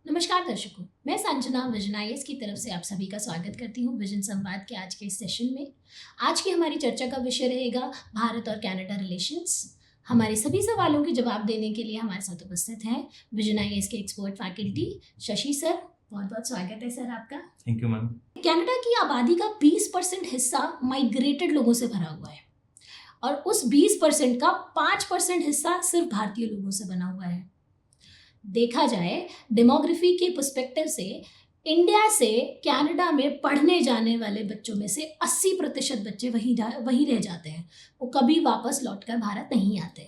नमस्कार दर्शकों, मैं संजना विजन आईएएस की तरफ से आप सभी का स्वागत करती हूँ विजन संवाद के आज के इस सेशन में। आज की हमारी चर्चा का विषय रहेगा भारत और कनाडा रिलेशंस। हमारे सभी सवालों के जवाब देने के लिए हमारे साथ उपस्थित हैं विजन आईएएस के एक्सपर्ट फैकल्टी शशि सर। बहुत बहुत स्वागत है सर आपका। Thank you ma'am. कनाडा की आबादी का 20% हिस्सा माइग्रेटेड लोगों से भरा हुआ है और उस 20% का 5% हिस्सा सिर्फ भारतीय लोगों से बना हुआ है। देखा जाए डेमोग्राफी के पर्सपेक्टिव से इंडिया से कनाडा में पढ़ने जाने वाले बच्चों में से 80% बच्चे वहीं रह जाते हैं, वो कभी वापस लौटकर भारत नहीं आते।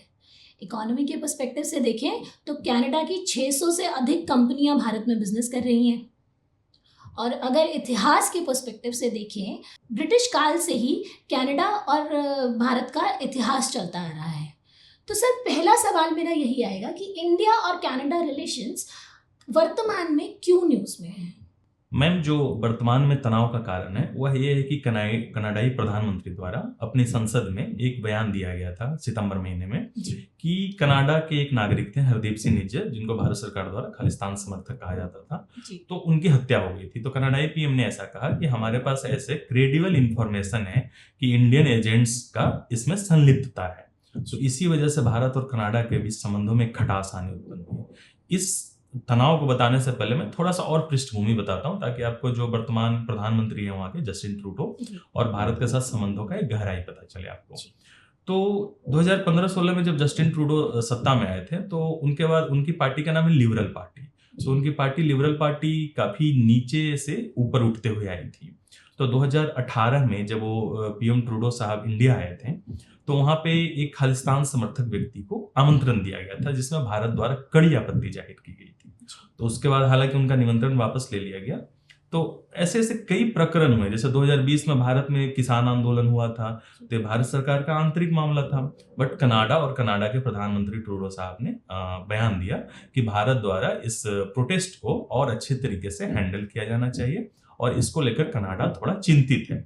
इकोनॉमी के पर्सपेक्टिव से देखें तो कनाडा की 600 से अधिक कंपनियां भारत में बिजनेस कर रही हैं। और अगर इतिहास के पर्सपेक्टिव से देखें, ब्रिटिश काल से ही कनाडा और भारत का इतिहास चलता आ रहा है। तो सर, पहला सवाल मेरा यही आएगा कि इंडिया और कनाडा रिलेशंस वर्तमान में क्यों न्यूज़ में है? मैम, जो वर्तमान में तनाव का कारण है वह यह है कि कनाडाई प्रधानमंत्री द्वारा अपनी संसद में एक बयान दिया गया था सितंबर महीने में कि कनाडा के एक नागरिक थे हरदीप सिंह निज्जर, जिनको भारत सरकार द्वारा खालिस्तान समर्थक कहा जाता था, तो उनकी हत्या हो गई थी। तो कनाडाई पीएम ने ऐसा कहा कि हमारे पास ऐसे क्रेडिबल इंफॉर्मेशन है कि इंडियन एजेंट्स का इसमें संलिप्तता है। तो इसी वजह से भारत और कनाडा के बीच संबंधों में खटास आने उत्पन्न हुई। इस तनाव को बताने से पहले मैं थोड़ा सा और पृष्ठभूमि बताता हूं, ताकि आपको जो वर्तमान प्रधानमंत्री है वहां के जस्टिन ट्रूडो और भारत के साथ संबंधों का एक गहराई पता चले आपको। तो 2015-16 में जब जस्टिन ट्रूडो सत्ता में आए थे, तो उनके बाद उनकी पार्टी का नाम है लिबरल पार्टी। तो उनकी पार्टी लिबरल पार्टी काफी नीचे से ऊपर उठते हुए आई थी। तो 2018 में जब वो पीएम ट्रूडो साहब इंडिया आए थे, तो वहां पे एक खालिस्तान समर्थक व्यक्ति को आमंत्रण दिया गया था, जिसमें भारत द्वारा कड़ी आपत्ति जाहिर की गई थी। तो उसके बाद हालांकि उनका निमंत्रण वापस ले लिया गया। तो ऐसे ऐसे कई प्रकरण हुए, जैसे 2020 में भारत में किसान आंदोलन हुआ था, तो भारत सरकार का आंतरिक मामला था। बट कनाडा और कनाडा के प्रधानमंत्री ट्रूडो साहब ने बयान दिया कि भारत द्वारा इस प्रोटेस्ट को और अच्छे तरीके से हैंडल किया जाना चाहिए, और इसको लेकर कनाडा थोड़ा चिंतित है।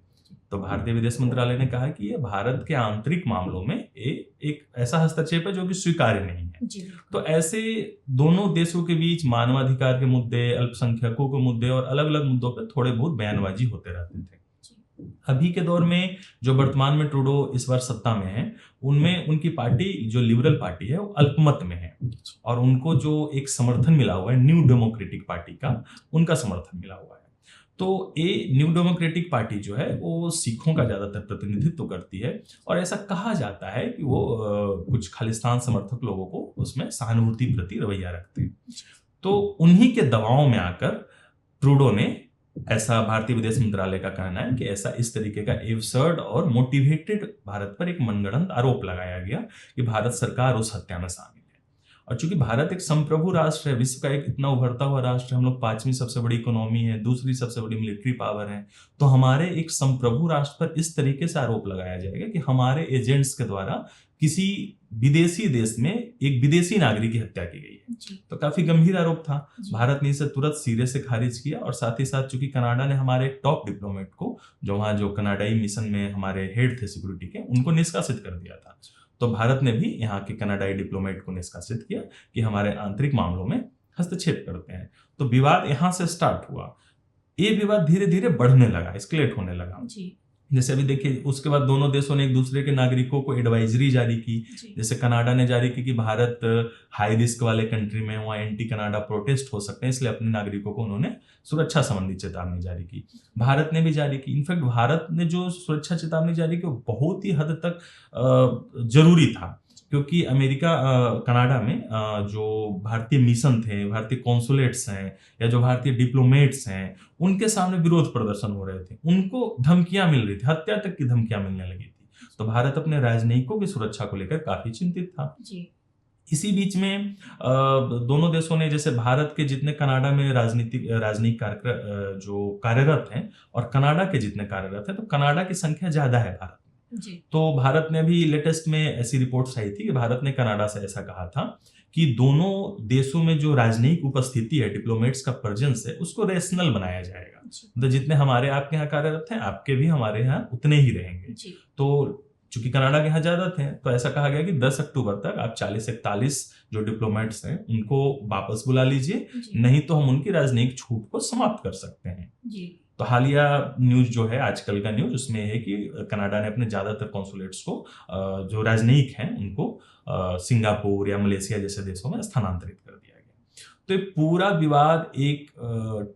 तो भारतीय विदेश मंत्रालय ने कहा कि ये भारत के आंतरिक मामलों में एक ऐसा हस्तक्षेप है जो कि स्वीकार्य नहीं है। तो ऐसे दोनों देशों के बीच मानवाधिकार के मुद्दे, अल्पसंख्यकों के मुद्दे और अलग अलग मुद्दों पर थोड़े बहुत बयानबाजी होते रहते थे। अभी के दौर में जो वर्तमान में ट्रूडो इस बार सत्ता में है, उनमें उनकी पार्टी जो लिबरल पार्टी है वो अल्पमत में है, और उनको जो एक समर्थन मिला हुआ है न्यू डेमोक्रेटिक पार्टी का, उनका समर्थन मिला हुआ है। तो ये न्यू डेमोक्रेटिक पार्टी जो है वो सिखों का ज्यादातर प्रतिनिधित्व करती है, और ऐसा कहा जाता है कि वो कुछ खालिस्तान समर्थक लोगों को उसमें सहानुभूति प्रति रवैया रखते हैं। तो उन्हीं के दबाव में आकर ट्रूडो ने, ऐसा भारतीय विदेश मंत्रालय का कहना है कि ऐसा इस तरीके का एब्सर्ड और मोटिवेटेड भारत पर एक मनगढ़ंत आरोप लगाया गया कि भारत सरकार उस हत्या में शामिल है। और चूंकि भारत एक संप्रभु राष्ट्र है, विश्व का एक इतना उभरता हुआ राष्ट्र है, हम लोग 5वीं सबसे बड़ी इकोनॉमी है, दूसरी सबसे बड़ी मिलिट्री पावर है, तो हमारे एक संप्रभु राष्ट्र पर इस तरीके से आरोप लगाया जाएगा कि हमारे एजेंट्स के द्वारा किसी विदेशी देश में एक विदेशी नागरिक की हत्या की गई है। तो काफी गंभीर आरोप था। भारत ने इसे तुरंत सिरे से खारिज किया, और साथ ही साथ चूंकि कनाडा ने हमारे टॉप डिप्लोमेट को, जो वहां जो कनाडाई मिशन में हमारे हेड थे सिक्योरिटी के, उनको निष्कासित कर दिया था। तो भारत ने भी यहाँ के कनाडाई डिप्लोमेट को निष्कासित किया कि हमारे आंतरिक मामलों में हस्तक्षेप करते हैं। तो विवाद यहाँ से स्टार्ट हुआ। ये विवाद धीरे धीरे बढ़ने लगा, एस्केलेट होने लगा। जैसे अभी देखिए, उसके बाद दोनों देशों ने एक दूसरे के नागरिकों को एडवाइजरी जारी की। जैसे कनाडा ने जारी की कि भारत हाई रिस्क वाले कंट्री में, वहाँ एंटी कनाडा प्रोटेस्ट हो सकते हैं, इसलिए अपने नागरिकों को उन्होंने सुरक्षा संबंधी चेतावनी जारी की। भारत ने भी जारी की। इनफैक्ट भारत ने जो सुरक्षा चेतावनी जारी की वो बहुत ही हद तक जरूरी था, क्योंकि अमेरिका कनाडा में जो भारतीय मिशन थे, भारतीय कॉन्सुलेट्स हैं, या जो भारतीय डिप्लोमेट्स हैं, उनके सामने विरोध प्रदर्शन हो रहे थे, उनको धमकियां मिल रही थी, हत्या तक की धमकियां मिलने लगी थी। तो भारत अपने राजनयिकों की सुरक्षा को लेकर काफी चिंतित था। इसी बीच में दोनों देशों ने, जैसे भारत के जितने कनाडा में राजनीतिक जो कार्यरत हैं और कनाडा के जितने कार्यरत हैं, तो कनाडा की संख्या ज्यादा है भारत में। तो भारत ने भी लेटेस्ट में ऐसी रिपोर्ट्स आई थी कि भारत ने कनाडा से ऐसा कहा था कि दोनों देशों में जो राजनयिक उपस्थिति है, डिप्लोमेट्स का प्रेजेंस है, उसको रेशनल बनाया जाएगा। तो जितने हमारे आपके यहाँ कार्यरत हैं, आपके भी हमारे यहाँ उतने ही रहेंगे। तो चूंकि कनाडा के यहाँ ज्यादा थे, तो ऐसा कहा गया कि 10 अक्टूबर तक आप 40-41 जो डिप्लोमेट्स हैं उनको वापस बुला लीजिए, जी नहीं तो हम उनकी राजनयिक छूट को समाप्त कर सकते हैं। जी तो हालिया न्यूज जो है, आजकल का न्यूज, उसमें है कि कनाडा ने अपने ज्यादातर कॉन्सुलेट्स को जो राजनयिक हैं उनको सिंगापुर या मलेशिया जैसे देशों में स्थानांतरित कर दिया गया। तो ये पूरा विवाद एक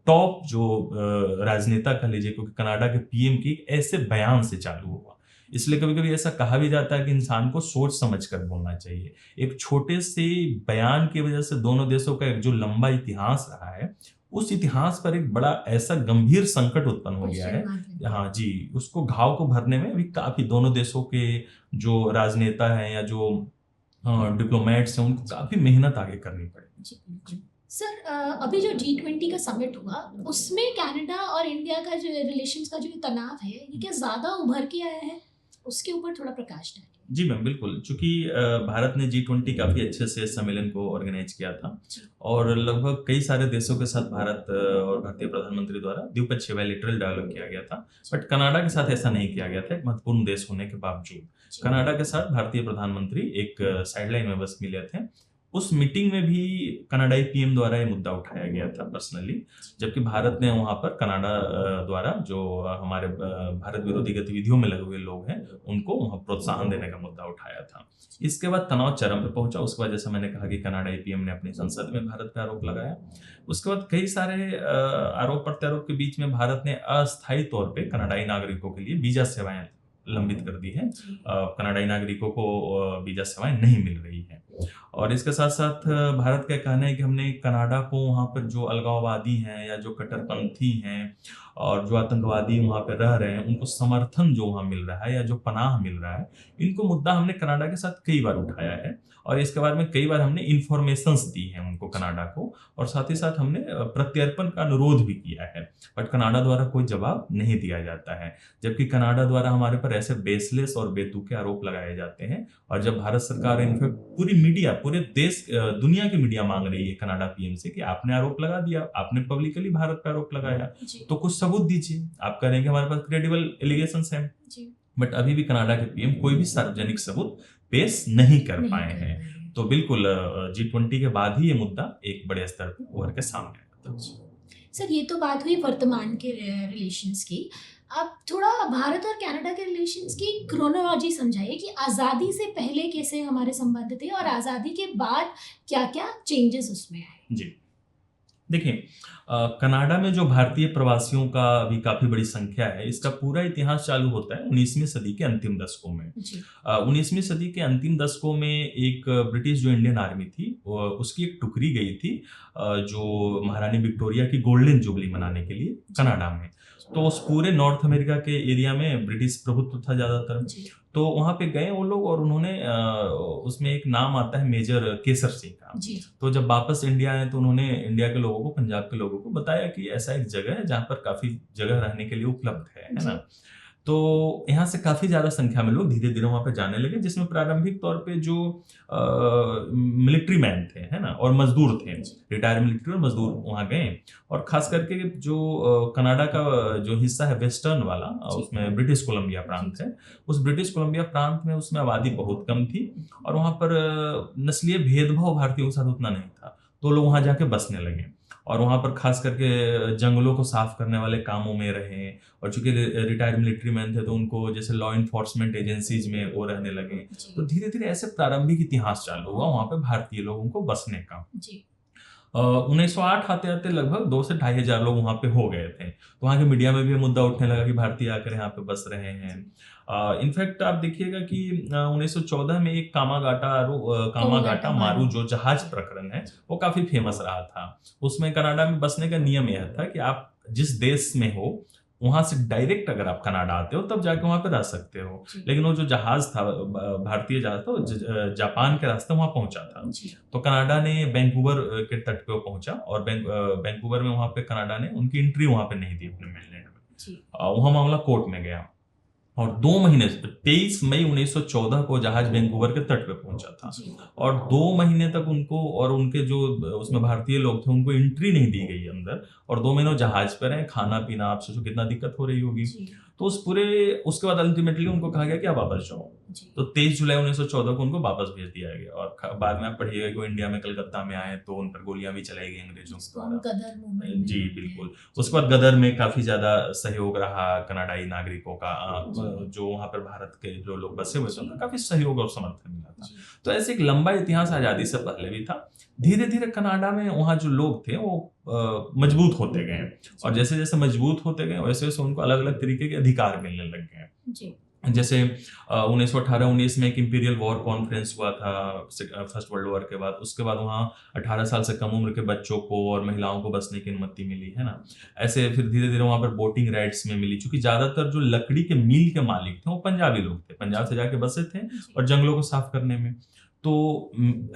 टॉप जो राजनेता कह लीजिए, क्योंकि कनाडा के पीएम की एक ऐसे बयान से चालू हुआ। इसलिए कभी कभी ऐसा कहा भी जाता है कि इंसान को सोच समझ कर बोलना चाहिए। एक छोटे से बयान की वजह से दोनों देशों का एक जो लंबा इतिहास रहा है, उस इतिहास पर एक बड़ा ऐसा गंभीर संकट उत्पन्न हो गया है। हाँ जी, उसको घाव को भरने में अभी काफी दोनों देशों के जो राजनेता हैं या जो डिप्लोमेट्स हैं, उनको काफी मेहनत आगे करनी पड़ेगी। सर, अभी जो G20 का समिट हुआ, उसमें कनाडा और इंडिया का जो रिलेशंस का जो तनाव है, ये क्या ज्यादा उभर के आया है? उसके ऊपर थोड़ा प्रकाश डालिए। जी मैम, बिल्कुल। चूंकि भारत ने G20 काफी अच्छे से सम्मेलन को ऑर्गेनाइज किया था और लगभग कई सारे देशों के साथ भारत और भारतीय प्रधानमंत्री द्वारा द्विपक्षीय बायलैटरल डायलॉग किया गया था। बट कनाडा के साथ ऐसा नहीं किया गया था, एक महत्वपूर्ण देश होने के बावजूद। कनाडा के साथ भारतीय प्रधानमंत्री एक साइडलाइन में बस मिले थे। उस मीटिंग में भी कनाडाई पीएम द्वारा ये मुद्दा उठाया गया था पर्सनली, जबकि भारत ने वहां पर कनाडा द्वारा जो हमारे भारत विरोधी गतिविधियों में लगे हुए लोग हैं उनको वहां प्रोत्साहन देने का मुद्दा उठाया था। इसके बाद तनाव चरम पे पहुंचा। उसके बाद जैसे मैंने कहा कि कनाडाई पीएम ने अपनी संसद में भारत पे आरोप लगाया। उसके बाद कई सारे आरोप प्रत्यारोप के बीच में भारत ने अस्थायी तौर पे कनाडाई नागरिकों के लिए वीजा सेवाएं लंबित कर दी है। कनाडाई नागरिकों को वीजा सेवाएं नहीं मिल रही है। और इसके साथ साथ भारत का कहना है कि हमने कनाडा को वहाँ पर जो अलगाववादी हैं या जो कट्टरपंथी हैं और जो आतंकवादी वहाँ पर रह रहे हैं, उनको समर्थन जो वहाँ मिल रहा है या जो पनाह मिल रहा है, इनको मुद्दा हमने कनाडा के साथ कई बार उठाया है। और इसके बारे में कई बार हमने इंफॉर्मेशंस दी हैं उनको, कनाडा को, और साथ ही साथ हमने प्रत्यर्पण का अनुरोध भी किया है। बट कनाडा द्वारा कोई जवाब नहीं दिया जाता है, जबकि कनाडा द्वारा हमारे पर ऐसे बेसलेस और बेतुके आरोप लगाए जाते हैं। और जब भारत सरकार, इनफैक्ट पूरी मीडिया, पूरे देश, दुनिया की मीडिया मांग रही है कनाडा पीएम से कि आपने आरोप लगा दिया, आपने पब्लिकली भारत पर आरोप लगाया, तो कुछ सबूत दीजिए। आप कह रहे हैं कि हमारे पास क्रेडिबल एलिगेशंस हैं, बट अभी भी कनाडा के पीएम कोई भी सार्वजनिक सबूत पेश नहीं कर पाए हैं। तो बिल्कुल G20 के बाद ही ये मुद्दा एक बड़े स्तर पर उभर के सामने आया था। सर, ये तो बात हुई वर्तमान के रिलेशंस की। अब थोड़ा भारत और कनाडा के रिलेशंस की क्रोनोलॉजी समझाइए कि आज़ादी से पहले कैसे हमारे संबंध थे और आज़ादी के बाद क्या क्या चेंजेस उसमें आए। जी देखिए, कनाडा में जो भारतीय प्रवासियों का अभी काफी बड़ी संख्या है, इसका पूरा इतिहास चालू होता है 19वीं सदी के अंतिम दशकों में। 19वीं सदी के अंतिम दशकों में एक ब्रिटिश जो इंडियन आर्मी थी, उसकी एक टुकड़ी गई थी जो महारानी विक्टोरिया की गोल्डन जुबली मनाने के लिए कनाडा में। तो उस पूरे नॉर्थ अमेरिका के एरिया में ब्रिटिश प्रभुत्व था ज्यादातर, तो वहां पे गए वो लोग और उन्होंने उसमें एक नाम आता है मेजर केसर सिंह का। तो जब वापस इंडिया आए तो उन्होंने इंडिया के लोगों को, पंजाब के लोगों को बताया कि ऐसा एक जगह है जहाँ पर काफी जगह रहने के लिए उपलब्ध है ना। तो यहाँ से काफी ज्यादा संख्या में लोग धीरे धीरे वहां पे जाने लगे, जिसमें प्रारंभिक तौर पे जो मिलिट्री मैन थे, है ना, और मजदूर थे, रिटायर्ड मिलिट्री और मजदूर वहां गए। और खास करके जो कनाडा का जो हिस्सा है वेस्टर्न वाला, उसमें ब्रिटिश कोलंबिया प्रांत है, उस ब्रिटिश कोलंबिया प्रांत में उसमें आबादी बहुत कम थी और वहां पर नस्लीय भेदभाव भारतीयों के साथ उतना नहीं था, तो लोग वहां जाके बसने लगे और वहां पर खास करके जंगलों को साफ करने वाले कामों में रहे। और चूंकि रिटायर्ड मिलिट्री मैन थे तो उनको जैसे लॉ इन्फोर्समेंट एजेंसीज में वो रहने लगे। तो धीरे धीरे ऐसे प्रारंभिक इतिहास चालू हुआ वहां पे भारतीय लोगों को बसने का। 1908 आते आते लगभग 2 से 2,500 लोग वहां पे हो गए थे। तो वहां के मीडिया में भी मुद्दा उठने लगा कि भारतीय आकर यहाँ पे बस रहे हैं। इनफैक्ट आप देखिएगा कि 1914 में एक कामागाटा मारू जो जहाज प्रकरण है वो काफी फेमस रहा था। उसमें कनाडा में बसने का नियम यह था कि आप जिस देश में हो वहां से डायरेक्ट अगर आप कनाडा आते हो तब जाके वहां पे रह सकते हो। लेकिन वो जो जहाज था, भारतीय जहाज था, वो जापान के रास्ते वहां पहुंचा था। तो कनाडा ने वैंकूवर के तट पे पहुंचा और वैंकूवर में वहां पे कनाडा ने उनकी एंट्री वहां पे नहीं दी अपने मेनलैंड में। वहां मामला कोर्ट में गया और 2 महीने 23 मई 1914 को जहाज वैंकूवर के तट पे पहुंचा था और 2 महीने तक उनको और उनके जो उसमें भारतीय लोग थे उनको एंट्री नहीं दी गई अंदर। और 2 महीने जहाज पर हैं, खाना पीना आप सोचो कितना दिक्कत हो रही होगी। तो उसके बाद अल्टीमेटली उनको कहा गया कि आप वापस जाओ। जी तो 23 जुलाई 1914 को उनको वापस भेज दिया गया। और बाद में आप पढ़िएगा कि वो इंडिया में कलकत्ता में आए तो उन पर गोलियां भी चलाई गई अंग्रेजों इसको द्वारा। हम गदर मूवमेंट भी जी बोलते हैं। बिल्कुल। उसके बाद गदर में काफी ज्यादा सहयोग रहा कनाडाई नागरिकों का, जो वहां पर भारत के जो लोग बसे हुए थे उनका काफी सहयोग और समर्थन मिला था। जी तो ऐसे एक लंबा इतिहास आजादी से पहले भी था। धीरे धीरे कनाडा में वहाँ जो लोग थे वो मजबूत होते गए, और जैसे जैसे मजबूत होते गए वैसे वैसे उनको अलग अलग तरीके के अधिकार मिलने लग गए। जी जैसे 1918-19 में एक इंपीरियल वॉर कॉन्फ्रेंस हुआ था फर्स्ट वर्ल्ड वॉर के बाद। उसके बाद वहाँ 18 साल से कम उम्र के बच्चों को और महिलाओं को बसने की अनुमति मिली, है ना। ऐसे फिर धीरे धीरे वहाँ पर वोटिंग राइट्स में मिली, क्योंकि ज्यादातर जो लकड़ी के मील के मालिक थे वो पंजाबी लोग थे, पंजाब से जाके बसे थे और जंगलों को साफ करने में। तो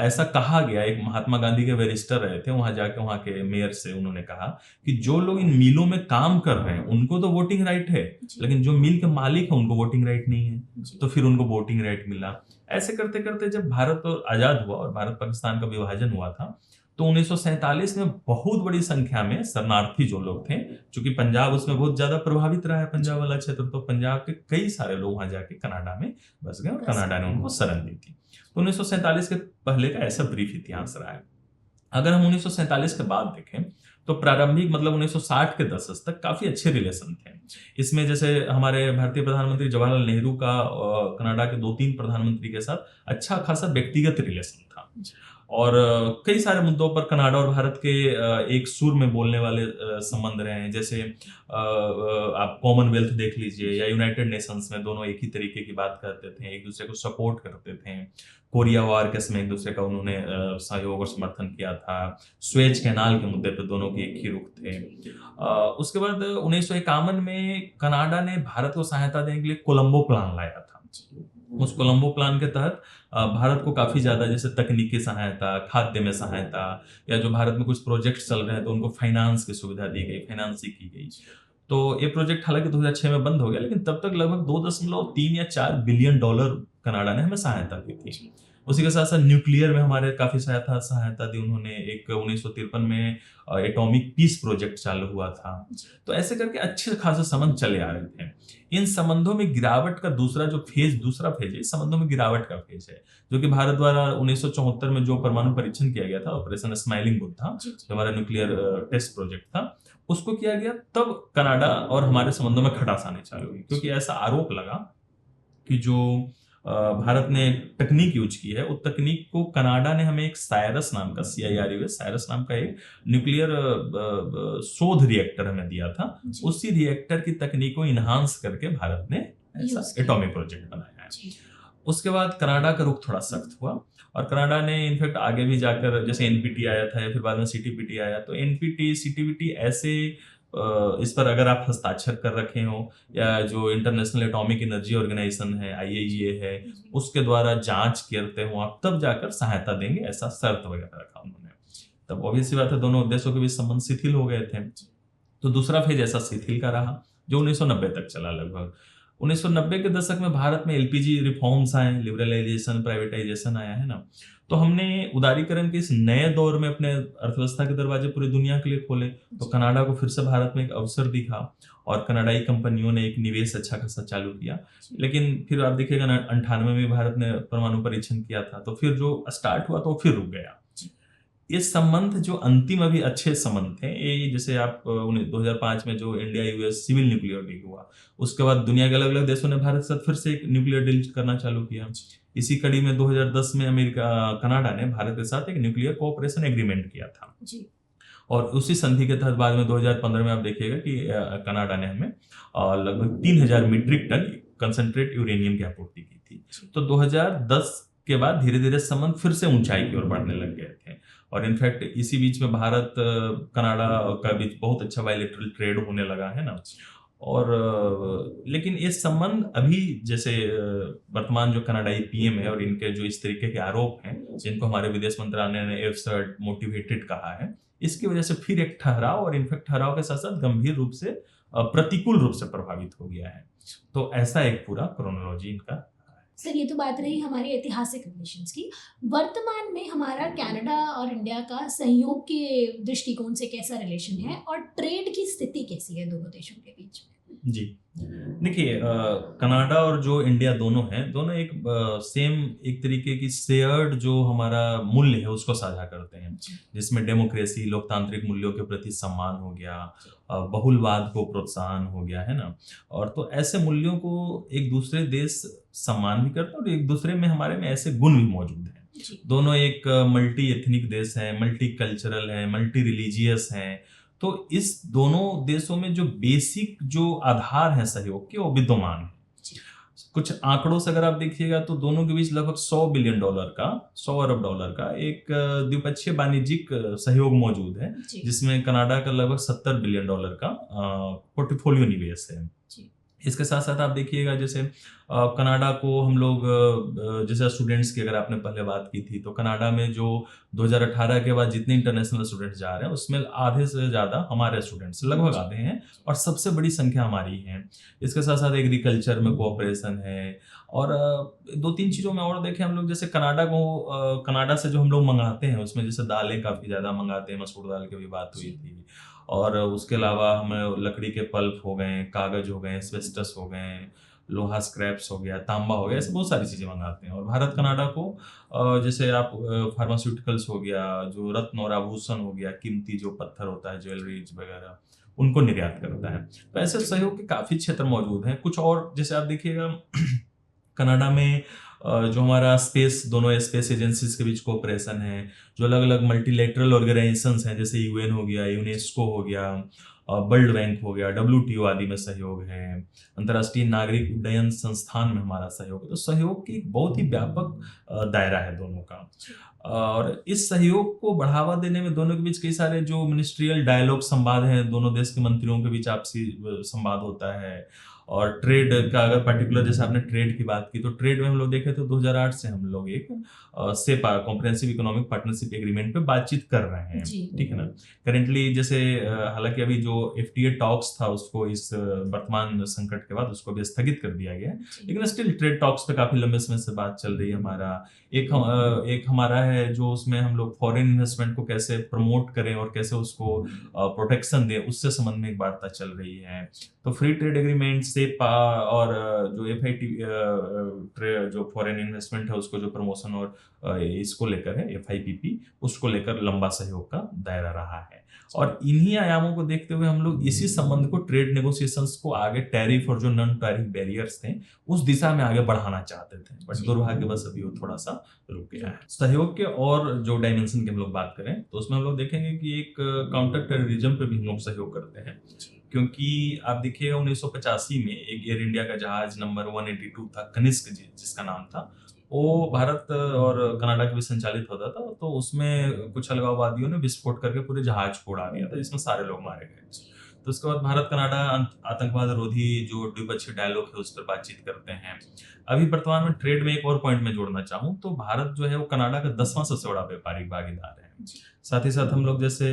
ऐसा कहा गया, एक महात्मा गांधी के बैरिस्टर रहे थे, वहां जाके वहां के मेयर से उन्होंने कहा कि जो लोग इन मिलों में काम कर रहे हैं उनको तो वोटिंग राइट है, लेकिन जो मिल के मालिक है उनको वोटिंग राइट नहीं है। तो फिर उनको वोटिंग राइट मिला। ऐसे करते करते जब भारत आजाद हुआ और भारत पाकिस्तान का विभाजन हुआ था, तो 1947 में बहुत बड़ी संख्या में शरणार्थी जो लोग थे, क्योंकि पंजाब उसमें बहुत ज्यादा प्रभावित रहा है, पंजाब वाला क्षेत्र, तो पंजाब के कई सारे लोग वहां जाके कनाडा में बस गए और कनाडा ने उनको शरण दी थी। तो 1947 के पहले का ऐसा ब्रीफ इतिहास रहा है। अगर हम 1947 के बाद देखें तो प्रारंभिक मतलब 1960 के दशक तक काफी अच्छे रिलेशन थे। इसमें जैसे हमारे भारतीय प्रधानमंत्री जवाहरलाल नेहरू का कनाडा के 2-3 प्रधानमंत्री के साथ अच्छा खासा व्यक्तिगत रिलेशन था, और कई सारे मुद्दों पर कनाडा और भारत के एक सुर में बोलने वाले संबंध रहे हैं। जैसे आप कॉमनवेल्थ देख लीजिए या यूनाइटेड नेशंस में दोनों एक ही तरीके की बात करते थे, एक दूसरे को सपोर्ट करते थे। कोरिया वार के समय एक दूसरे का उन्होंने सहयोग और समर्थन किया था। स्वेज कैनाल के मुद्दे पर दोनों के एक ही रुख थे। उसके बाद 1951 में कनाडा ने भारत को सहायता देने के लिए कोलंबो प्लान लाया था। उस कोलंबो प्लान के तहत भारत को काफी ज्यादा जैसे तकनीकी सहायता, खाद्य में सहायता, या जो भारत में कुछ प्रोजेक्ट चल रहे हैं तो उनको फाइनेंस की सुविधा दी गई, फाइनेंसिंग की गई। तो ये प्रोजेक्ट हालांकि 2006 में बंद हो गया, लेकिन तब तक लगभग 2.3 या 4 बिलियन डॉलर कनाडा ने हमें सहायता दी थी। उसी के साथ साथ न्यूक्लियर में हमारे काफी सहायता दी उन्होंने। एक 1953 में एटॉमिक पीस प्रोजेक्ट चालू हुआ था। तो ऐसे करके अच्छे खासे संबंध चले आ रहे थे। इन संबंधों में गिरावट का दूसरा फेज है, इस संबंधों में गिरावट का फेज है, जो कि भारत द्वारा 1974 में जो परमाणु परीक्षण किया गया था, ऑपरेशन स्माइलिंग बुथ था, जो हमारा न्यूक्लियर टेस्ट प्रोजेक्ट था, उसको किया गया। तब कनाडा और हमारे संबंधों में खटास आने चालू हुई, क्योंकि ऐसा आरोप लगा कि जो भारत ने तकनीक यूज की है, उस तकनीक को कनाडा ने हमें एक साइरस नाम का साइरस नाम का एक न्यूक्लियर शोध रिएक्टर हमें दिया था। उसी रिएक्टर की तकनीक को इनहांस करके भारत ने ऐसा एटॉमिक प्रोजेक्ट बनाया है। उसके बाद कनाडा का रुख थोड़ा सख्त हुआ, और कनाडा ने इनफैक्ट आगे भी जाकर, जैसे एनपीटी आया था या फिर बाद में सीटीपीटी आया, तो एनपीटी सीटीपीटी ऐसे इस पर अगर आप हस्ताक्षर कर रखे हो, या जो इंटरनेशनल एटॉमिक एनर्जी ऑर्गेनाइजेशन है, IAEA है, उसके द्वारा जांच करते हो आप, तब जाकर सहायता देंगे, ऐसा शर्त वगैरह रखा उन्होंने। तब ऑब्वियस सी बात है दोनों देशों के बीच संबंध शिथिल हो गए थे। तो दूसरा फेज ऐसा शिथिल का रहा जो 1990 तक चला। लगभग 1990 के दशक में भारत में LPG रिफॉर्म्स आए, लिबरलाइजेशन, प्राइवेटाइजेशन आया, है ना। तो हमने उदारीकरण के इस नए दौर में अपने अर्थव्यवस्था के दरवाजे पूरी दुनिया के लिए खोले। तो कनाडा को फिर से भारत में एक अवसर दिखा, और कनाडाई कंपनियों ने एक निवेश अच्छा खासा चालू किया। लेकिन फिर आप देखिएगा 98 में भारत ने परमाणु परीक्षण किया था, तो फिर जो स्टार्ट हुआ तो फिर रुक गया। ये संबंध जो अंतिम अभी अच्छे संबंध थे, ये जैसे आप 2005 में जो India US civil nuclear deal हुआ, उसके बाद दुनिया के अलग अलग देशों ने भारत के साथ फिर से एक न्यूक्लियर डील करना चालू किया। इसी कड़ी में 2010 में कनाडा ने भारत के साथ एक न्यूक्लियर कोऑपरेशन एग्रीमेंट किया था जी। और उसी संधि के तहत बाद में 2015 में आप देखिएगा कि कनाडा ने हमें लगभग 3000 मीट्रिक टन कंसंट्रेट यूरेनियम की आपूर्ति की थी। तो 2010 के बाद धीरे धीरे संबंध फिर से ऊंचाई की ओर बढ़ने लग गए थे, और इनफैक्ट इसी बीच में भारत कनाडा का बीच बहुत अच्छा बायलैटरल ट्रेड होने लगा, है ना। और लेकिन ये संबंध अभी जैसे वर्तमान जो कनाडाई PM है, और इनके जो इस तरीके के आरोप हैं, जिनको हमारे विदेश मंत्रालय ने एब्सर्ड, मोटिवेटेड कहा है, इसकी वजह से फिर एक ठहराव, और इनफैक्ट ठहराव के साथ साथ गंभीर रूप से प्रतिकूल रूप से प्रभावित हो गया है। तो ऐसा एक पूरा क्रोनोलॉजी इनका। सर, ये तो बात रही हमारी ऐतिहासिक रिलेशंस की। वर्तमान में हमारा कनाडा और इंडिया का सहयोग के दृष्टिकोण से कैसा रिलेशन है, और ट्रेड की स्थिति कैसी है दोनों देशों के बीच में? जी। देखिए कनाडा और जो इंडिया दोनों हैं, दोनों एक सेम एक तरीके की शेयर्ड जो हमारा मूल्य है उसको साझा करते हैं, जी जिसमें डेमोक्रेसी, लोकतांत्रिक मूल्यों के प्रति सम्मान हो गया, बहुलवाद को प्रोत्साहन हो गया, है ना? और तो ऐसे मूल्यों को एक दूसरे देश सम्मान भी करते हैं और एक दूसरे में हमारे में ऐसे गुण भी मौजूद हैं। जी दोनों एक मल्टी एथनिक देश है, मल्टी कल्चरल है, मल्टी रिलीजियस हैं। तो इस दोनों देशों में जो बेसिक जो आधार है सहयोग के वो विद्यमान है। जी कुछ आंकड़ों से अगर आप देखिएगा तो दोनों के बीच लगभग 100 बिलियन डॉलर का, 100 अरब डॉलर का एक द्विपक्षीय वाणिज्यिक सहयोग मौजूद है, जी जिसमें कनाडा का लगभग 70 बिलियन डॉलर का पोर्टफोलियो निवेश है। जी इसके साथ साथ आप देखिएगा जैसे कनाडा को हम लोग जैसे स्टूडेंट्स की अगर आपने पहले बात की थी, तो कनाडा में जो 2018 के बाद जितने इंटरनेशनल स्टूडेंट्स जा रहे हैं उसमें आधे से ज़्यादा हमारे स्टूडेंट्स लगभग आधे हैं और सबसे बड़ी संख्या हमारी है। इसके साथ साथ एग्रीकल्चर में कोऑपरेशन है और दो तीन चीज़ों में और देखें हम लोग, जैसे कनाडा से जो हम लोग मंगाते हैं उसमें जैसे दालें काफ़ी ज़्यादा मंगाते हैं, मसूर दाल की भी बात हुई थी, और उसके अलावा हमें लकड़ी के पल्प हो गए, कागज हो गए, एस्बेस्टस हो गए, लोहा स्क्रैप्स हो गया, तांबा हो गया, ऐसे बहुत सारी चीज़ें मंगाते हैं। और भारत कनाडा को जैसे आप फार्मास्यूटिकल्स हो गया, जो रत्न और आभूषण हो गया, कीमती जो पत्थर होता है, ज्वेलरीज वगैरह, उनको निर्यात करता है। तो ऐसे सहयोग के काफ़ी क्षेत्र मौजूद हैं। कुछ और जैसे आप देखिएगा कनाडा में जो हमारा दोनों स्पेस एजेंसीज के बीच कोऑपरेशन है, जो अलग अलग मल्टीलेटरल ऑर्गेनाइजेशंस हैं, जैसे यूएन हो गया, यूनेस्को हो गया, वर्ल्ड बैंक हो गया, WTO आदि में सहयोग है, अंतर्राष्ट्रीय नागरिक उड्डयन संस्थान में हमारा सहयोग है। तो सहयोग की बहुत ही व्यापक दायरा है दोनों का। और इस सहयोग को बढ़ावा देने में दोनों के बीच कई सारे जो मिनिस्ट्रियल डायलॉग संवाद हैं, दोनों देश के मंत्रियों के बीच आपसी संवाद होता है। और ट्रेड का अगर पर्टिकुलर जैसे आपने ट्रेड की बात की, तो ट्रेड में हम लोग देखें तो 2008 से हम लोग एक CEPA comprehensive economic partnership agreement पे बातचीत कर रहे हैं, ठीक है ना? करेंटली जैसे हालांकि अभी जो FTA टॉक्स था उसको इस वर्तमान संकट के बाद उसको भी स्थगित कर दिया गया है, लेकिन स्टिल ट्रेड टॉक्स पे काफी लंबे समय से बात चल रही है। हमारा एक हमारा है जो उसमें हम लोग फॉरेन इन्वेस्टमेंट को कैसे प्रमोट करें और कैसे उसको प्रोटेक्शन दें, उससे संबंध में एक वार्ता चल रही है। तो फ्री ट्रेड एग्रीमेंट सेपा और जो FIT जो फॉरेन इन्वेस्टमेंट है उसको जो प्रमोशन और इसको लेकर है FIPP, उसको लेकर लंबा सहयोग का दायरा रहा है। और इन्हीं आयामों को देखते हुए हम लोग इसी संबंध को ट्रेड नेगोशिएशंस को आगे टैरिफ और जो नॉन टैरिफ बैरियर्स थे उस दिशा में आगे बढ़ाना चाहते थे, बट दुर्भाग्यवश अभी वो थोड़ा सा रुक गया है। सहयोग के और जो डायमेंशन की हम लोग बात करें तो उसमें हम लोग देखेंगे कि एक काउंटर टेररिज्म पे भी हम लोग सहयोग करते हैं, क्योंकि आप देखिएगा 1985 में एक एयर इंडिया का जहाज नंबर 182 था, कनिष्क जिसका नाम था, वो भारत और कनाडा के बीच संचालित होता था। तो उसमें कुछ अलगाववादियों ने विस्फोट करके पूरे जहाज को उड़ा दिया था, जिसमें सारे लोग मारे गए। तो उसके बाद भारत कनाडा आतंकवाद विरोधी जो द्विपक्षीय डायलॉग है उस पर बातचीत करते हैं। अभी वर्तमान में ट्रेड में एक और पॉइंट में जोड़ना चाहूँ तो भारत जो है वो कनाडा का 10वां सबसे बड़ा व्यापारिक भागीदार है। साथ ही साथ हम लोग जैसे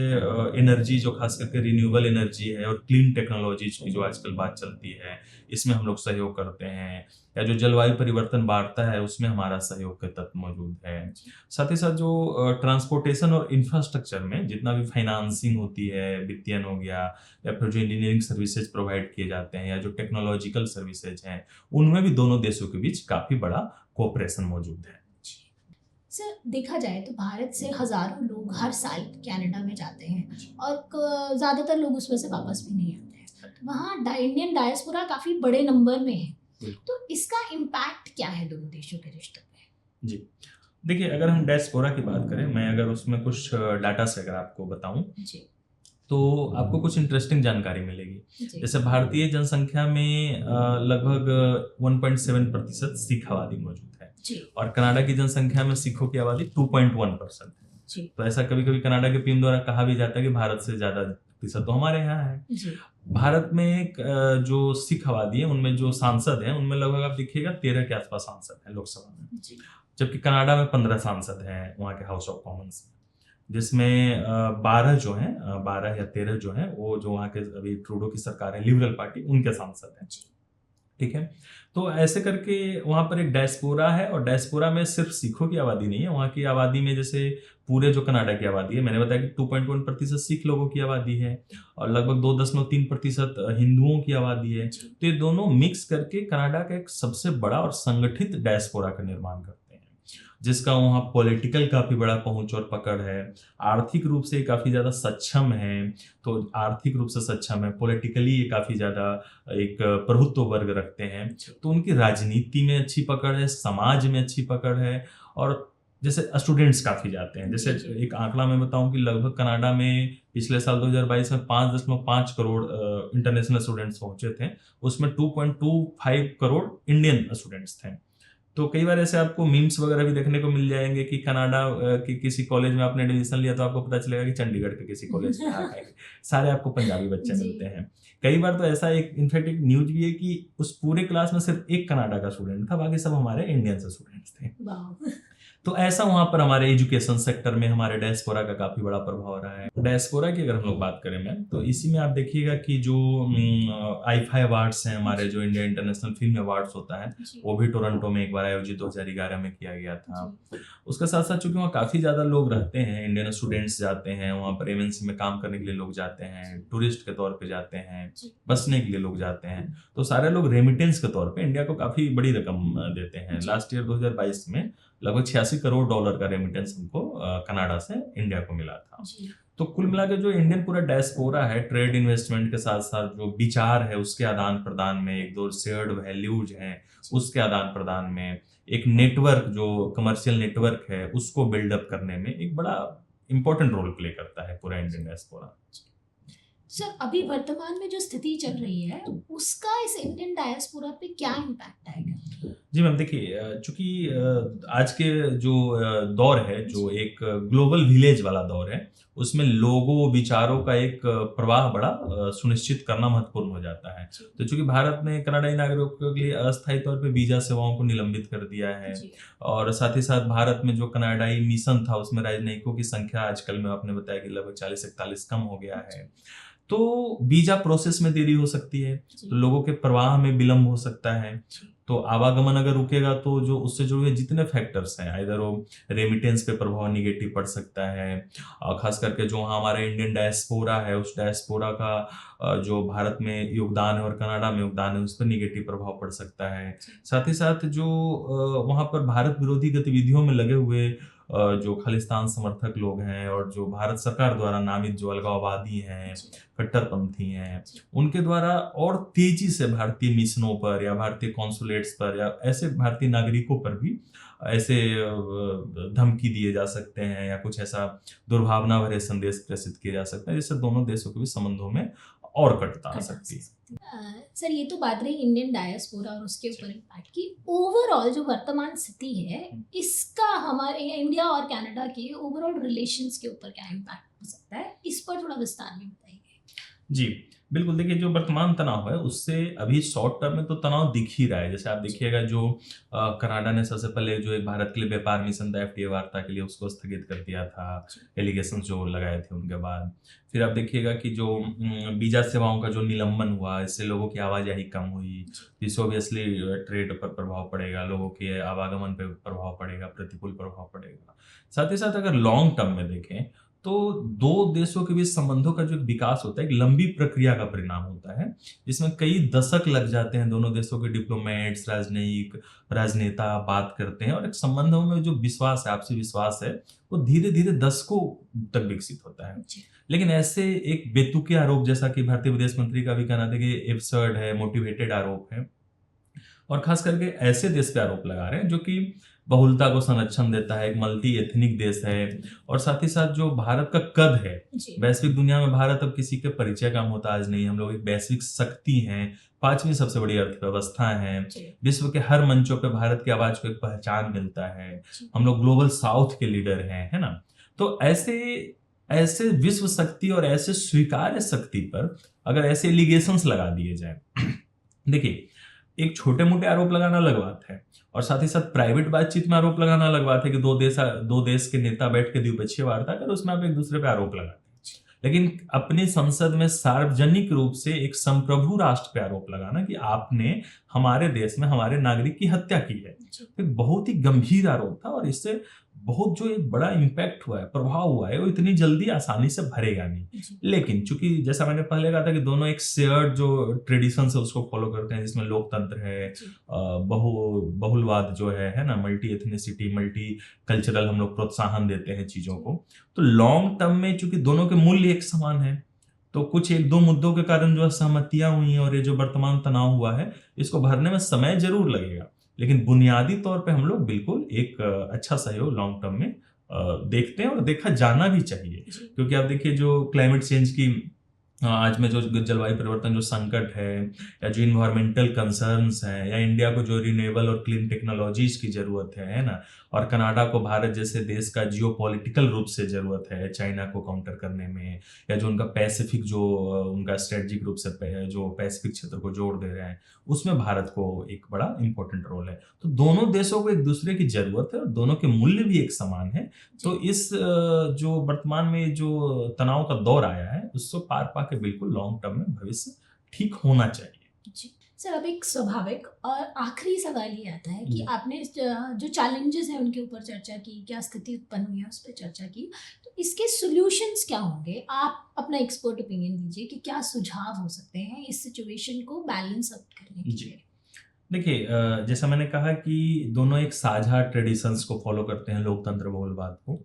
एनर्जी जो खास करके रिन्यूएबल एनर्जी है और क्लीन टेक्नोलॉजीज की जो आजकल बात चलती है, इसमें हम लोग सहयोग करते हैं। या जो जलवायु परिवर्तन वार्ता है उसमें हमारा सहयोग का तत्व मौजूद है। साथ ही साथ जो ट्रांसपोर्टेशन और इंफ्रास्ट्रक्चर में जितना भी फाइनेंसिंग होती है, वित्तीयन हो गया, या फिर जो इंजीनियरिंग सर्विसेज प्रोवाइड किए जाते हैं, या जो टेक्नोलॉजिकल सर्विसेज हैं, उनमें भी दोनों देशों के बीच काफी बड़ा कोऑपरेशन मौजूद है। सर देखा जाए तो भारत से हजारों लोग हर साल कनाडा में जाते हैं और ज़्यादातर लोग उसमें से वापस भी नहीं आते हैं। वहाँ इंडियन डायस्पोरा काफ़ी बड़े नंबर में है, तो इसका इम्पैक्ट क्या है दोनों देशों के रिश्तों में? जी देखिए, अगर हम डायस्पोरा की बात करें, मैं अगर उसमें कुछ डाटा से अगर आपको बताऊं तो आपको कुछ इंटरेस्टिंग जानकारी मिलेगी। जैसे भारतीय जनसंख्या में लगभग 1.7% सिख आबादी मौजूद है और कनाडा की जनसंख्या में सिखों की आबादी 2.1% है। तो ऐसा कभी कभी कनाडा के पीएम द्वारा कहा भी जाता है कि भारत से ज्यादा प्रतिशत तो हमारे यहाँ है। भारत में एक जो सिख आबादी है उनमें जो सांसद हैं उनमें लगभग आप देखिएगा 13 के आसपास सांसद हैं लोकसभा में, जबकि कनाडा में 15 सांसद हैं वहाँ के हाउस ऑफ कॉमन्स में, जिसमें 12 जो हैं 12 या 13 जो हैं वो जो वहाँ के अभी ट्रूडो की सरकार है लिबरल पार्टी, उनके सांसद हैं। ठीक है। तो ऐसे करके वहाँ पर एक डायस्पोरा है, और डायस्पोरा में सिर्फ सिखों की आबादी नहीं है, वहाँ की आबादी में जैसे पूरे जो कनाडा की आबादी है, मैंने बताया कि 2.1% सिख लोगों की आबादी है और लगभग 2.3% हिंदुओं की आबादी है। तो ये दोनों मिक्स करके कनाडा का एक सबसे बड़ा और संगठित डायस्पोरा का निर्माण करते हैं, जिसका वहाँ पॉलिटिकल काफी बड़ा पहुंच और पकड़ है, आर्थिक रूप से काफी ज्यादा सक्षम है। तो आर्थिक रूप से सक्षम है, पॉलिटिकली ये काफी ज्यादा एक प्रभुत्व वर्ग रखते हैं, तो उनकी राजनीति में अच्छी पकड़ है, समाज में अच्छी पकड़ है, और जैसे स्टूडेंट्स काफी जाते हैं। जैसे एक आंकड़ा मैं बताऊं कि लगभग कनाडा में पिछले साल 2022 में 5.5 करोड़ इंटरनेशनल स्टूडेंट्स पहुंचे थे, उसमें 2.25 करोड़ इंडियन स्टूडेंट्स थे। तो कई बार ऐसे आपको मीम्स वगैरह भी देखने को मिल जाएंगे कि कनाडा के किसी कॉलेज में आपने एडमिशन लिया तो आपको पता चलेगा कि चंडीगढ़ के किसी कॉलेज में आएंगे, सारे आपको पंजाबी बच्चे मिलते हैं। कई बार तो ऐसा एक इनफैक्ट एक न्यूज भी है कि उस पूरे क्लास में सिर्फ एक कनाडा का स्टूडेंट था, बाकी सब हमारे इंडियन से स्टूडेंट्स थे। तो ऐसा वहां पर हमारे एजुकेशन सेक्टर में हमारे डायस्पोरा का काफी बड़ा प्रभाव रहा है। डायस्पोरा की अगर हम लोग बात करें मैम, तो इसी में आप देखिएगा कि जो आईफाई अवार्ड्स हैं हमारे, जो इंडिया इंटरनेशनल फिल्म अवार्ड्स होता है, वो भी टोरंटो में एक बार आयोजित 2011 में किया गया था। उसके साथ साथ चूंकि वहाँ काफी ज्यादा लोग रहते हैं, इंडियन स्टूडेंट्स जाते हैं वहाँ पर, एमएनसी में काम करने के लिए लोग जाते हैं, टूरिस्ट के तौर पे जाते हैं, बसने के लिए लोग जाते हैं, तो सारे लोग रेमिटेंस के तौर पे इंडिया को काफी बड़ी रकम देते हैं। लास्ट ईयर 2022 में लगभग 86 करोड़ डॉलर का रेमिटेंस हमको कनाडा से इंडिया को मिला था। तो कुल मिला के जो इंडियन पूरा डायस्पोरा है, ट्रेड इन्वेस्टमेंट के साथ साथ जो विचार है उसके आदान प्रदान में, एक दो शेयर्ड वैल्यूज हैं उसके आदान प्रदान में, एक नेटवर्क जो कमर्शियल नेटवर्क है उसको बिल्डअप करने में एक बड़ा इंपॉर्टेंट रोल प्ले करता है पूरा इंडियन डायस्पोरा। सर, अभी वर्तमान में जो स्थिति चल रही है उसका इस इंडियन डायस्पोरा पे क्या इम्पैक्ट आएगा? जी मैम, देखिए चूंकि आज के जो दौर है, जो एक ग्लोबल विलेज वाला दौर है, उसमें लोगों विचारों का एक प्रवाह बड़ा सुनिश्चित करना महत्वपूर्ण हो जाता है। तो चूंकि भारत ने कनाडाई नागरिकों के लिए अस्थायी तौर पे वीजा सेवाओं को निलंबित कर दिया है, और साथ ही साथ भारत में जो कनाडाई मिशन था उसमें राजनयिकों की संख्या आजकल में आपने बताया कि लगभग 40-41 कम हो गया है, तो वीजा प्रोसेस में देरी हो सकती है, तो लोगों के प्रवाह में विलंब हो सकता है। तो आवागमन अगर रुकेगा तो जो उससे जुड़े जितने फैक्टर्स हैं, इधर वो रेमिटेंस पे प्रभाव निगेटिव पड़ सकता है, और खास करके जो हमारा इंडियन डायस्पोरा है उस डायस्पोरा का जो भारत में योगदान है और कनाडा में योगदान है उस पर निगेटिव प्रभाव पड़ सकता है। साथ ही साथ जो वहाँ पर भारत विरोधी गतिविधियों में लगे हुए जो खालिस्तान समर्थक लोग हैं और जो भारत सरकार द्वारा नामित जो अलगाववादी हैं, कट्टरपंथी हैं, उनके द्वारा और तेजी से भारतीय मिशनों पर या भारतीय कॉन्सुलेट्स पर या ऐसे भारतीय नागरिकों पर भी ऐसे धमकी दिए जा सकते हैं या कुछ ऐसा दुर्भावना भरे संदेश प्रेषित किए जा सकते हैं, जिससे दोनों देशों के भी संबंधों में और कटता आ सकती है। सर, ये तो बात रही इंडियन डायस्पोरा और उसके ऊपर इम्पैक्ट की। ओवरऑल जो वर्तमान स्थिति है इसका हमारे इंडिया और कनाडा के ओवरऑल रिलेशंस के ऊपर क्या इम्पैक्ट हो सकता है, इस पर थोड़ा विस्तार में बताइए। जी बिल्कुल, देखिए जो वर्तमान तनाव है उससे अभी शॉर्ट टर्म में तो तनाव दिख ही रहा है। जैसे आप देखिएगा जो कनाडा ने सबसे पहले जो एक भारत के लिए व्यापार मिशन था एफटीए वार्ता के लिए, उसको स्थगित कर दिया था, एलिगेशन जो लगाए थे उनके बाद। फिर आप देखिएगा कि जो वीजा सेवाओं का जो निलंबन हुआ, इससे लोगों की आवाजाही कम हुई, इससे ऑब्वियसली ट्रेड पर प्रभाव पड़ेगा, लोगों के आवागमन पर प्रभाव पड़ेगा, प्रतिकूल प्रभाव पड़ेगा। साथ ही साथ अगर लॉन्ग टर्म में देखें तो दो देशों के बीच संबंधों का जो विकास होता है एक लंबी प्रक्रिया का परिणाम होता है, जिसमें कई दशक लग जाते हैं। दोनों देशों के डिप्लोमेट्स, राजनयिक, राजनेता बात करते हैं और एक संबंधों में जो विश्वास है, आपसी विश्वास है, वो धीरे धीरे दशकों तक विकसित होता है। लेकिन ऐसे एक बेतुके आरोप, जैसा कि भारतीय विदेश मंत्री का भी कहना था कि एब्सर्ड है, मोटिवेटेड आरोप है, और खास करके ऐसे देश पे आरोप लगा रहे हैं जो कि बहुलता को संरक्षण देता है, एक मल्टी एथनिक देश है, और साथ ही साथ जो भारत का कद है वैश्विक दुनिया में, भारत अब किसी के परिचय का मोहताज नहीं। हम लोग एक वैश्विक शक्ति हैं, 5वीं सबसे बड़ी अर्थव्यवस्था है, विश्व के हर मंचों पे भारत की आवाज को एक पहचान मिलता है, हम लोग ग्लोबल साउथ के लीडर हैं, है ना। तो ऐसे विश्व शक्ति और ऐसे स्वीकार्य शक्ति पर अगर ऐसे एलिगेशंस लगा दिए जाए, देखिए एक छोटे मोटे आरोप लगाना अलग बात है, और साथ ही साथ प्राइवेट बातचीत में आरोप लगाना अलग बात है कि दो देश के नेता बैठ के द्विपक्षीय वार्ता कर उसमें आप एक दूसरे पे आरोप लगाते हैं। लेकिन अपनी संसद में सार्वजनिक रूप से एक संप्रभु राष्ट्र पे आरोप लगाना कि आपने हमारे देश में हमारे नागरिक की हत्या की है, एक बहुत ही गंभीर आरोप था और इससे बहुत जो एक बड़ा इम्पैक्ट हुआ है, प्रभाव हुआ है, वो इतनी जल्दी आसानी से भरेगा नहीं। लेकिन चूंकि जैसा मैंने पहले कहा था कि दोनों एक शेयर्ड जो ट्रेडिशन है उसको फॉलो करते हैं, जिसमें लोकतंत्र है, बहुलवाद जो है ना, मल्टी एथनिसिटी, मल्टी कल्चरल हम लोग प्रोत्साहन देते हैं चीजों को। तो लॉन्ग टर्म में चूंकि दोनों के मूल्य एक समान है, तो कुछ एक दो मुद्दों के कारण जो सहमतियां हुई हैं और ये जो वर्तमान तनाव हुआ है, इसको भरने में समय जरूर लगेगा, लेकिन बुनियादी तौर पे हम लोग बिल्कुल एक अच्छा सहयोग लॉन्ग टर्म में देखते हैं और देखा जाना भी चाहिए। क्योंकि आप देखिए जो क्लाइमेट चेंज की आज में जो जलवायु परिवर्तन जो संकट है, या जो इन्वायरमेंटल कंसर्न्स हैं, या इंडिया को जो रिन्यूएबल और क्लीन टेक्नोलॉजीज की जरूरत है ना, और कनाडा को भारत जैसे देश का जियोपॉलिटिकल रूप से जरूरत है चाइना को काउंटर करने में, या जो उनका पैसिफिक जो उनका स्ट्रेटेजिक रूप से जो पैसिफिक क्षेत्र को जोड़ दे रहे हैं, उसमें भारत को एक बड़ा इंपॉर्टेंट रोल है। तो दोनों देशों को एक दूसरे की जरूरत है और दोनों के मूल्य भी एक समान है। तो इस जो वर्तमान में जो तनाव का दौर आया है, उसको पार पा के बिल्कुल लॉन्ग टर्म में भविष्य ठीक होना चाहिए। जी सर, अब एक स्वाभाविक और आखिरी सवाल ये आता है कि आपने जो चैलेंजेस हैं उनके ऊपर चर्चा की, क्या स्थिति उत्पन्न हुई है उस पर चर्चा की, तो इसके सॉल्यूशंस क्या होंगे? आप अपना एक्सपर्ट ओपिनियन दीजिए कि क्या सुझाव हो सकते हैं इस सिचुएशन को बैलेंस आउट करने के लिए। देखिए, जैसा मैंने कहा कि दोनों एक साझा ट्रेडिशंस को फॉलो करते हैं, लोकतंत्र बहुलवाद को,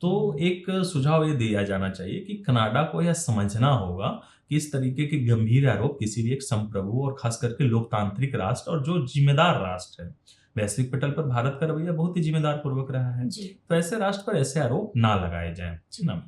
तो एक सुझाव ये दिया जाना चाहिए कि कनाडा को यह समझना होगा कि इस तरीके के गंभीर आरोप किसी भी एक संप्रभु और खास करके लोकतांत्रिक राष्ट्र और जो जिम्मेदार राष्ट्र है, वैश्विक पटल पर भारत का रवैया बहुत ही जिम्मेदार पूर्वक रहा है, तो ऐसे राष्ट्र पर ऐसे आरोप ना लगाए जाए ना।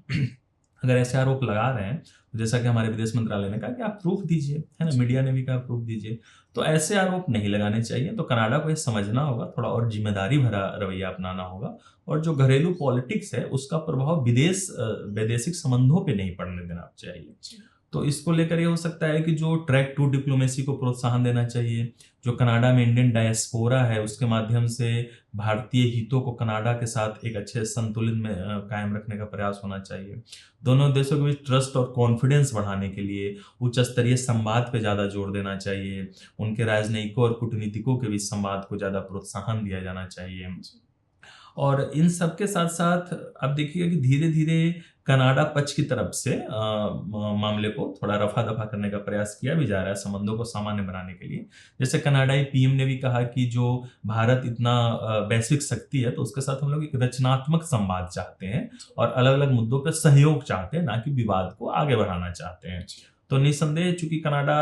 अगर ऐसे आरोप लगा रहे हैं, तो जैसा कि हमारे विदेश मंत्रालय ने कहा कि आप प्रूफ दीजिए, है ना, मीडिया ने भी कहा प्रूफ दीजिए, तो ऐसे आरोप नहीं लगाने चाहिए। तो कनाडा को ये समझना होगा, थोड़ा और जिम्मेदारी भरा रवैया अपनाना होगा, और जो घरेलू पॉलिटिक्स है उसका प्रभाव वैदेशिक संबंधों पे नहीं पड़ने देना चाहिए। तो इसको लेकर ये हो सकता है कि जो ट्रैक टू डिप्लोमेसी को प्रोत्साहन देना चाहिए, जो कनाडा में इंडियन डायस्पोरा है उसके माध्यम से भारतीय हितों को कनाडा के साथ एक अच्छे संतुलन में कायम रखने का प्रयास होना चाहिए। दोनों देशों के बीच ट्रस्ट और कॉन्फिडेंस बढ़ाने के लिए उच्च स्तरीय संवाद पे ज़्यादा जोर देना चाहिए। उनके राजनयिकों और कूटनीतिकों के बीच संवाद को ज़्यादा प्रोत्साहन दिया जाना चाहिए। और इन सब के साथ साथ अब देखिएगा कि धीरे धीरे कनाडा पक्ष की तरफ से मामले को थोड़ा रफा दफा करने का प्रयास किया भी जा रहा है, संबंधों को सामान्य बनाने के लिए। जैसे कनाडाई पीएम ने भी कहा कि जो भारत इतना वैश्विक शक्ति है, तो उसके साथ हम लोग एक रचनात्मक संवाद चाहते हैं और अलग अलग मुद्दों पर सहयोग चाहते हैं, ना कि विवाद को आगे बढ़ाना चाहते हैं। तो निसंदेह चूंकि कनाडा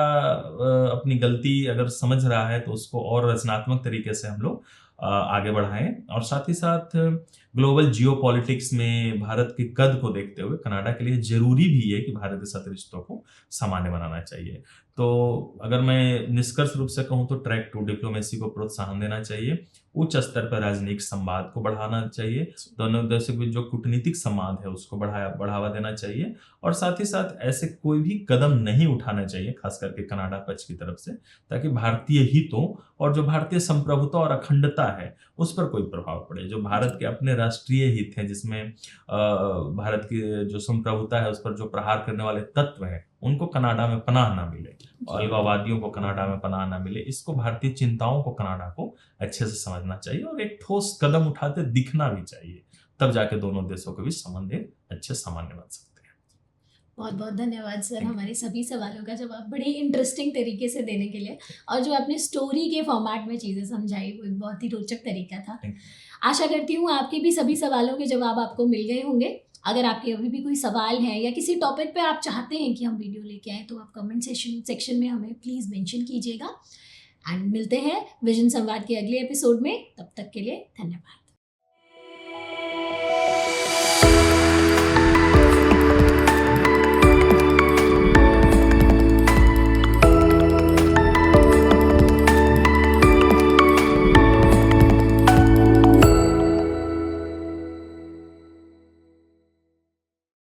अपनी गलती अगर समझ रहा है, तो उसको और रचनात्मक तरीके से हम लोग आगे बढ़ाएं, और साथ ही साथ ग्लोबल जियोपॉलिटिक्स में भारत के कद को देखते हुए कनाडा के लिए जरूरी भी है कि भारत के साथ रिश्तों को सामान्य बनाना चाहिए। तो अगर मैं निष्कर्ष रूप से कहूँ तो ट्रैक टू डिप्लोमेसी को प्रोत्साहन देना चाहिए, उच्च स्तर पर राजनीतिक संवाद को बढ़ाना चाहिए, दोनों देशों के बीच जो कूटनीतिक संवाद है उसको बढ़ावा देना चाहिए, और साथ ही साथ ऐसे कोई भी कदम नहीं उठाना चाहिए खास करके कनाडा पक्ष की तरफ से, ताकि भारतीय हितों और जो भारतीय संप्रभुता और अखंडता है उस पर कोई प्रभाव पड़े। जो भारत के अपने राष्ट्रीय हित हैं, जिसमें भारत की जो संप्रभुता है उस पर जो प्रहार करने वाले तत्व हैं, उनको कनाडा में पनाह ना मिले, अलगाववादियों को कनाडा में पनाह ना मिले, इसको भारतीय चिंताओं को कनाडा को अच्छे से समझना चाहिए और एक ठोस कदम उठाते दिखना भी चाहिए। तब जाके दोनों देशों के बीच संबंध अच्छे सामान्य बन सकते हैं। बहुत बहुत धन्यवाद सर, हमारे सभी सवालों का जवाब बड़े इंटरेस्टिंग तरीके से देने के लिए, और जो आपने स्टोरी के फॉर्मेट में चीज़ें समझाई वो एक बहुत ही रोचक तरीका था। आशा करती हूँ आपके भी सभी सवालों के जवाब आपको मिल गए होंगे। अगर आपके अभी भी कोई सवाल है या किसी टॉपिक पे आप चाहते हैं कि हम वीडियो लेके आएँ, तो आप कमेंट सेक्शन में हमें प्लीज़ मेंशन कीजिएगा। एंड मिलते हैं विजन संवाद के अगले एपिसोड में, तब तक के लिए धन्यवाद।